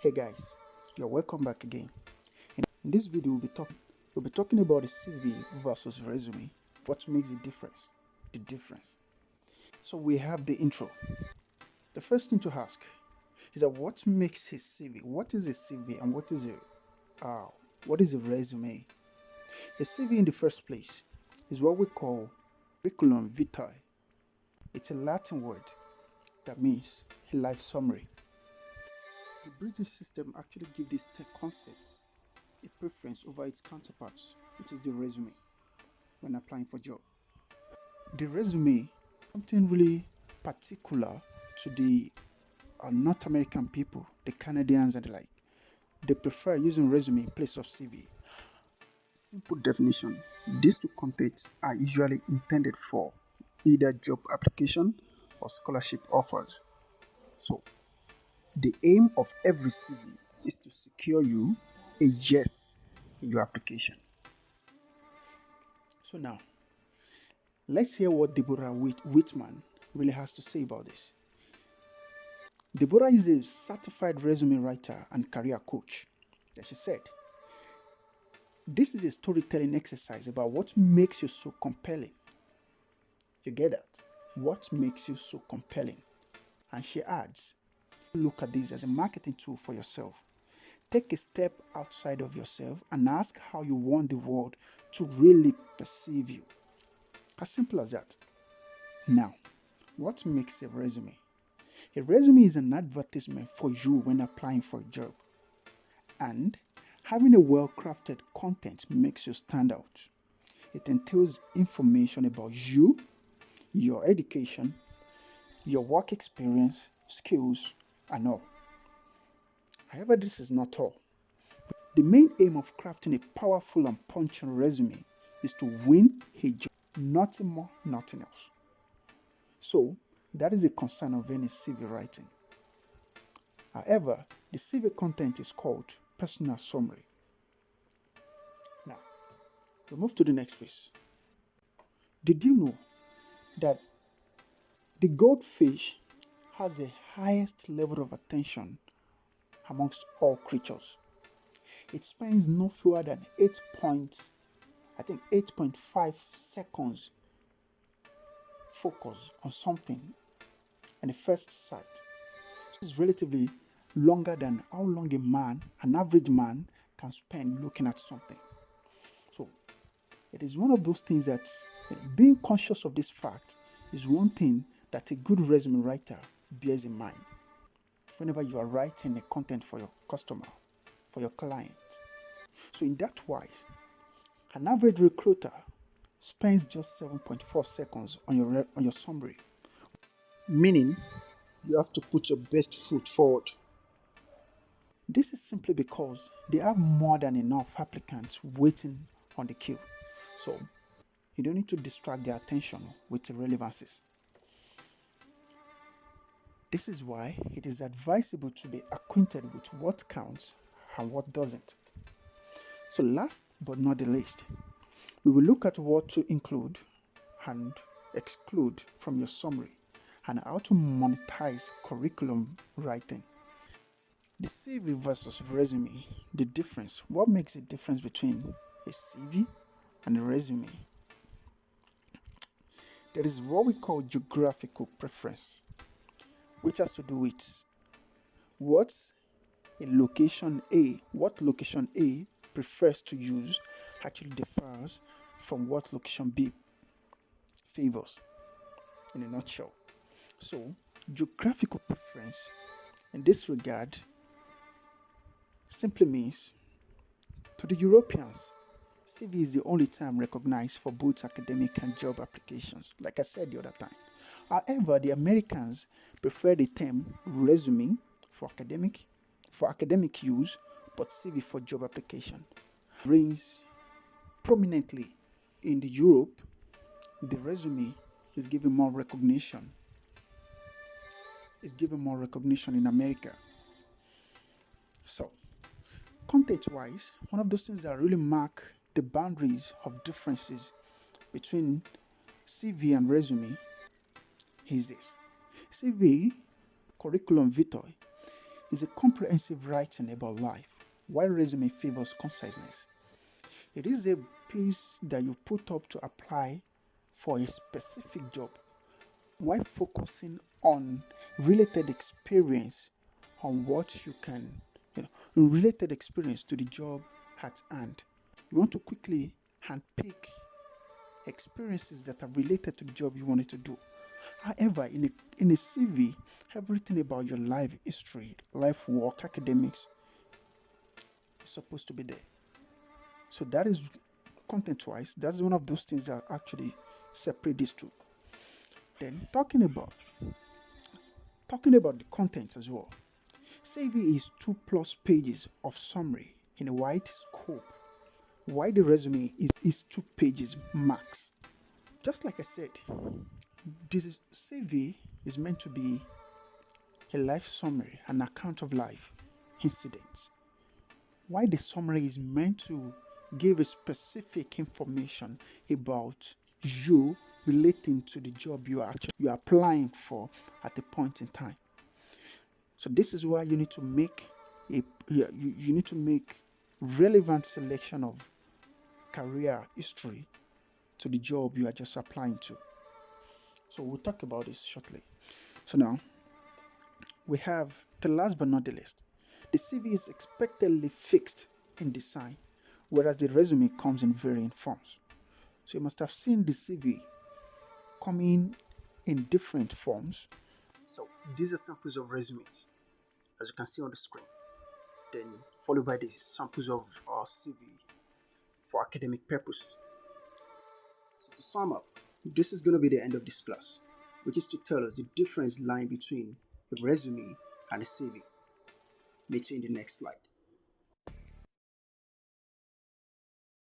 Hey guys, you're welcome back again. In this video, we'll be talking about the CV versus resume. What makes the difference? The difference. So we have the intro. The first thing to ask is that what makes a CV? What is a CV and what is a resume? A CV in the first place is what we call curriculum vitae. It's a Latin word that means a life summary. The British system actually gives this tech concepts a preference over its counterparts, which is the resume, when applying for job. The resume, something really particular to the North American people, the Canadians and the like. They prefer using resume in place of CV. Simple definition: these two contents are usually intended for either job application or scholarship offers. So, the aim of every CV is to secure you a yes in your application. So now, let's hear what Deborah Whitman really has to say about this. Deborah is a certified resume writer and career coach. As she said, this is a storytelling exercise about what makes you so compelling. You get that? What makes you so compelling? And she adds, look at this as a marketing tool for yourself. Take a step outside of yourself and ask how you want the world to really perceive you. As simple as that. Now, what makes a resume? A resume is an advertisement for you when applying for a job. And having a well-crafted content makes you stand out. It entails information about you, your education, your work experience, skills, and all. However, this is not all. The main aim of crafting a powerful and punching resume is to win a job. Nothing more, nothing else. So, that is a concern of any CV writing. However, the CV content is called personal summary. Now, we move to the next phase. Did you know that the goldfish has the highest level of attention amongst all creatures? It spends no fewer than 8.5 seconds focus on something in the first sight. This is relatively longer than how long an average man, can spend looking at something. So it is one of those things that being conscious of this fact is one thing that a good resume writer bears in mind whenever you are writing a content for your customer, for your client. So in that wise, an average recruiter spends just 7.4 seconds on your summary, meaning you have to put your best foot forward. This is simply because they have more than enough applicants waiting on the queue. So you don't need to distract their attention with irrelevancies. This is why it is advisable to be acquainted with what counts and what doesn't. So last but not the least, we will look at what to include and exclude from your summary and how to monetize curriculum writing. The CV versus resume, the difference. What makes the difference between a CV and a resume? There is what we call geographical preference, which has to do with what location A prefers to use actually differs from what location B favors, in a nutshell. So, geographical preference in this regard simply means to the Europeans, CV is the only term recognized for both academic and job applications, like I said the other time. However, the Americans prefer the term resume for academic use, but CV for job application. Reigns prominently in the Europe, the resume is given more recognition. In America. So, content-wise, one of those things that really mark the boundaries of differences between CV and resume is this. CV, curriculum vitae, is a comprehensive writing about life, while resume favors conciseness. It is a piece that you put up to apply for a specific job while focusing on related experience on what you can, related experience to the job at hand. You want to quickly handpick experiences that are related to the job you wanted to do. However, in a CV, everything about your life history, life work, academics is supposed to be there. So that is content-wise. That's one of those things that actually separate these two. Then talking about the content as well. CV is 2+ pages of summary in a wide scope, while the resume is 2 pages max. Just like I said, this CV is meant to be a life summary, an account of life incidents, while the summary is meant to give a specific information about you relating to the job you are applying for at a point in time. So this is why you need to make you need to make relevant selection of career history to the job you are just applying to. So we'll talk about this shortly. So now we have the last but not the least. The CV is expectedly fixed in design, whereas the resume comes in varying forms. So you must have seen the CV coming in different forms. So these are samples of resumes, as you can see on the screen. Then followed by the samples of our CV for academic purposes. So to sum up, this is going to be the end of this class, which is to tell us the difference lying between a resume and a CV. Meet you in the next slide.